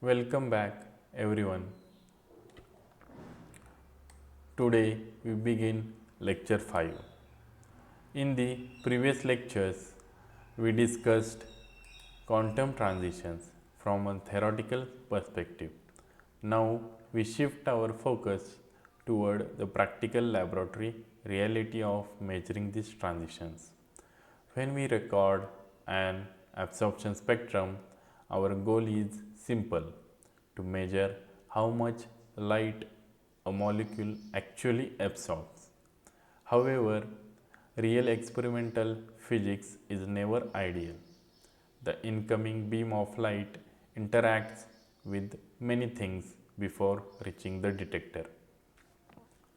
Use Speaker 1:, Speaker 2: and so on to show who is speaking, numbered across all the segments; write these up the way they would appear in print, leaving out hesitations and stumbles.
Speaker 1: Welcome back, everyone. Today we begin lecture 5. In the previous lectures, we discussed quantum transitions from a theoretical perspective. Now we shift our focus toward the practical laboratory reality of measuring these transitions. When we record an absorption spectrum, our goal is simple: to measure how much light a molecule actually absorbs. However, real experimental physics is never ideal. The incoming beam of light interacts with many things before reaching the detector.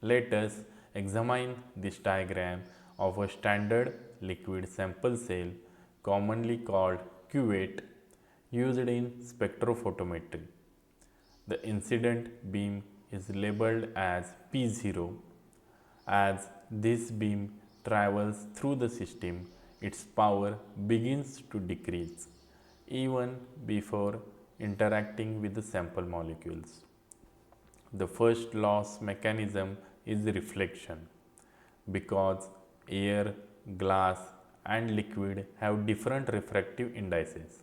Speaker 1: Let us examine this diagram of a standard liquid sample cell, commonly called cuvette, used in spectrophotometry. The incident beam is labeled as P0. As this beam travels through the system, its power begins to decrease even before interacting with the sample molecules. The first loss mechanism is reflection. Because air, glass, and liquid have different refractive indices,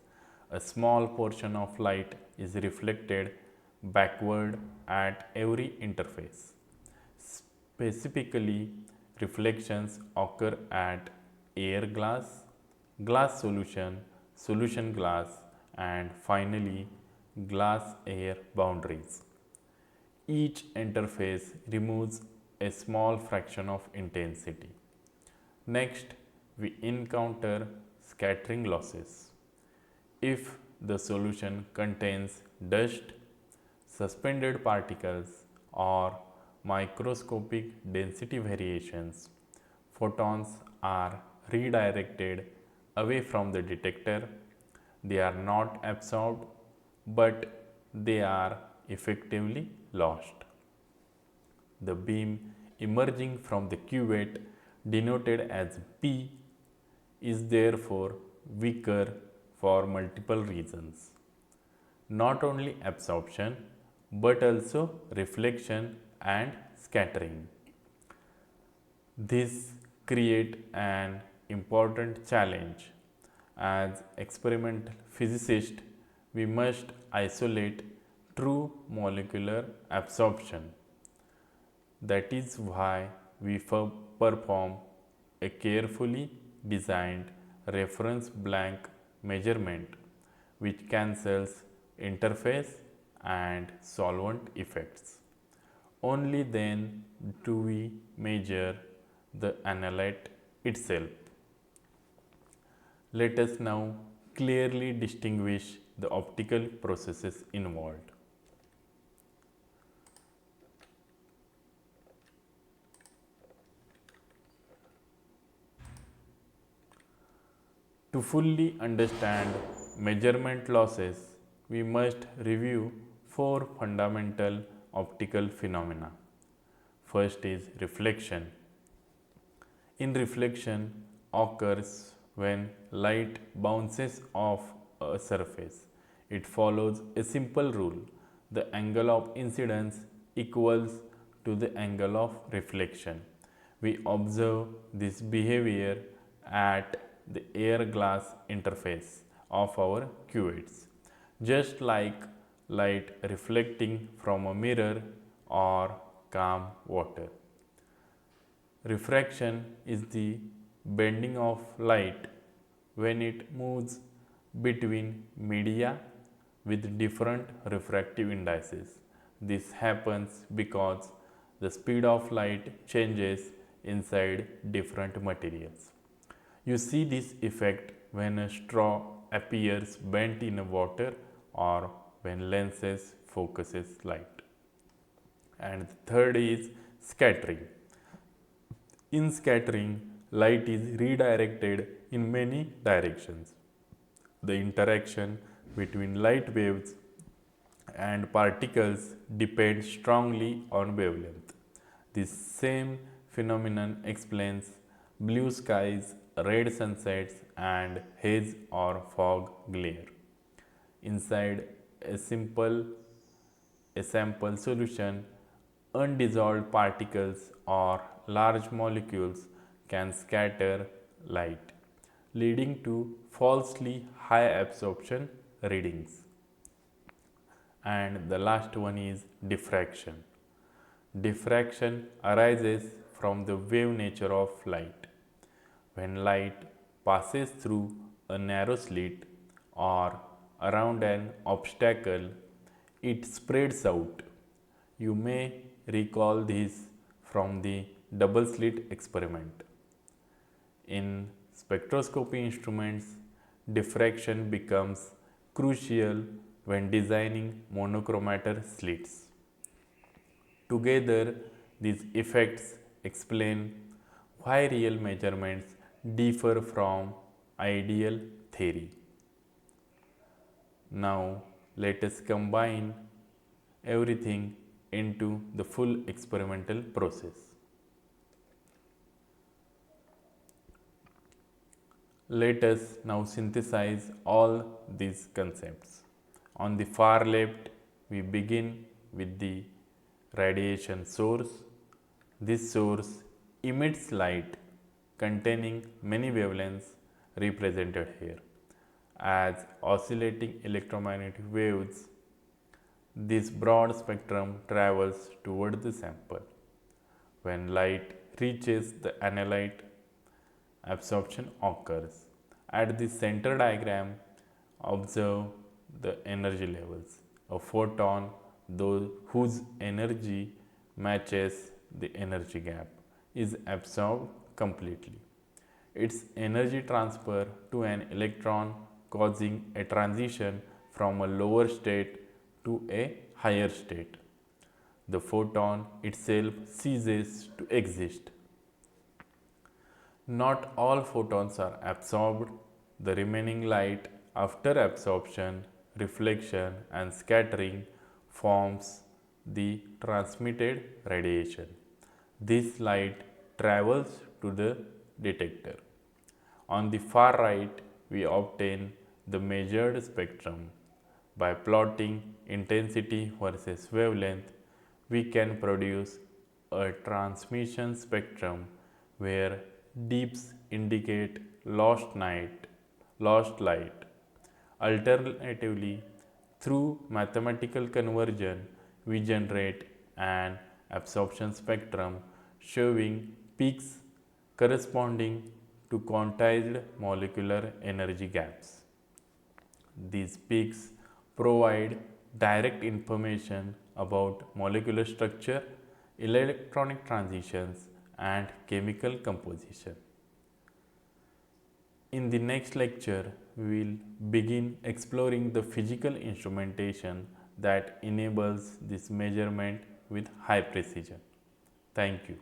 Speaker 1: a small portion of light is reflected backward at every interface. Specifically, reflections occur at air glass, glass solution, solution glass, and finally glass air boundaries. Each interface removes a small fraction of intensity. Next, we encounter scattering losses. If the solution contains dust, suspended particles, or microscopic density variations, photons are redirected away from the detector. They are not absorbed, but they are effectively lost. The beam emerging from the cuvette, denoted as P, is therefore weaker for multiple reasons. Not only absorption, but also reflection and scattering. This creates an important challenge. As experimental physicists, we must isolate true molecular absorption. That is why we perform a carefully designed reference blank measurement which cancels interface and solvent effects. Only then do we measure the analyte itself. Let us now clearly distinguish the optical processes involved. To fully understand measurement losses, we must review four fundamental optical phenomena. First is reflection. In reflection occurs when light bounces off a surface. It follows a simple rule: the angle of incidence equals to the angle of reflection. We observe this behavior at the air glass interface of our cuvettes, just like light reflecting from a mirror or calm water. Refraction is the bending of light when it moves between media with different refractive indices. This happens because the speed of light changes inside different materials. You see this effect when a straw appears bent in water or when lenses focuses light. And the third is scattering. In scattering, light is redirected in many directions. The interaction between light waves and particles depends strongly on wavelength. This same phenomenon explains blue skies, red sunsets, and haze or fog glare. Inside a sample solution, undissolved particles or large molecules can scatter light, leading to falsely high absorption readings. And the last one is diffraction. Diffraction arises from the wave nature of light. When light passes through a narrow slit or around an obstacle, it spreads out. You may recall this from the double slit experiment. In spectroscopy instruments, diffraction becomes crucial when designing monochromator slits. Together, these effects explain why real measurements differ from ideal theory. Now, let us combine everything into the full experimental process. Let us now synthesize all these concepts. On the far left, we begin with the radiation source. This source emits light containing many wavelengths represented here as oscillating electromagnetic waves. This broad spectrum travels toward the sample. When light reaches the analyte, absorption occurs. At the center diagram, observe the energy levels. A photon, whose energy matches the energy gap, is absorbed completely. Its energy transfer to an electron causing a transition from a lower state to a higher state. The photon itself ceases to exist. Not all photons are absorbed. The remaining light after absorption, reflection and scattering forms the transmitted radiation. This light travels to the detector. On the far right, we obtain the measured spectrum. By plotting intensity versus wavelength, we can produce a transmission spectrum where dips indicate lost light. Alternatively, through mathematical conversion, we generate an absorption spectrum showing peaks corresponding to quantized molecular energy gaps. These peaks provide direct information about molecular structure, electronic transitions, and chemical composition. In the next lecture, we will begin exploring the physical instrumentation that enables this measurement with high precision. Thank you.